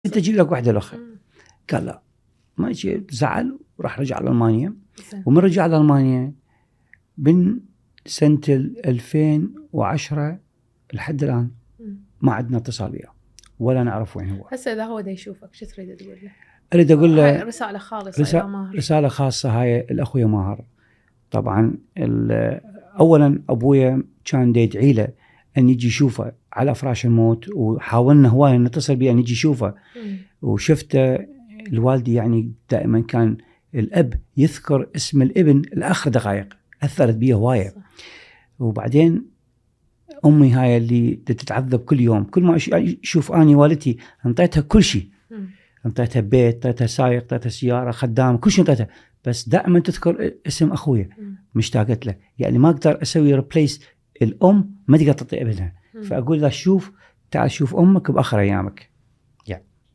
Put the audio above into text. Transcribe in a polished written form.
انت جيب لك واحده الاخر. قال لا ما يجي، زعل وراح رجع لألمانيا. ومن رجع لألمانيا من سنة 2010 لحد الآن ما عندنا اتصال وياه ولا نعرف وين هو. هسه إذا هو دا يشوفك شو تريد تقول له؟ أريد أقول له رسالة خالصة إلى ماهر. رسالة خاصة هاي الأخويا ماهر. طبعا أولا أبويا كان دا يدعي له أن يجي يشوفه على فراش الموت، وحاولنا هواية نتصل بيه أن يجي يشوفه. وشفته الوالدي يعني دائما كان الأب يذكر اسم الابن الآخر دقائق، أثرت بيه هواية. وبعدين أمي هاي اللي تتعذب كل يوم، كل ما أشوف أني والدتي انطيتها كل شيء، انطيتها بيت، انطيتها سايق، انطيتها سيارة، خدام، كل شيء انطيتها، بس دائما تذكر اسم أخويا. مشتاقت له، يعني ما أقدر أسوي ريبليس الأم، ما تقدر تعطي ابنها. فأقول له شوف، تعال شوف أمك بآخر أيامك.